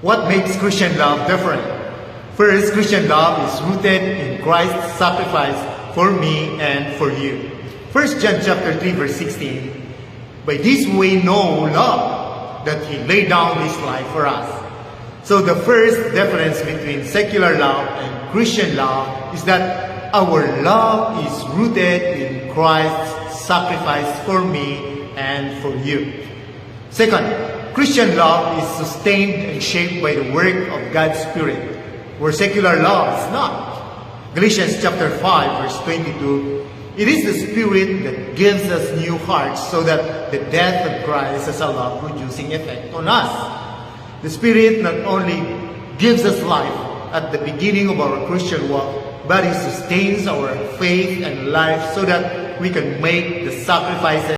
What makes Christian love different? First, Christian love is rooted in Christ's sacrifice for me and for you. 1 John chapter 3 verse 16, by this we know love, that He laid down His life for us. So the first difference between secular love and Christian love is that our love is rooted in Christ's sacrifice for me and for you. Second, Christian love is sustained and shaped by the work of God's Spirit, where secular love is not. Galatians chapter 5 verse 22, it is the Spirit that gives us new hearts so that the death of Christ has a love-producing effect on us. The Spirit not only gives us life at the beginning of our Christian walk, but He sustains our faith and life so that we can make the sacrifices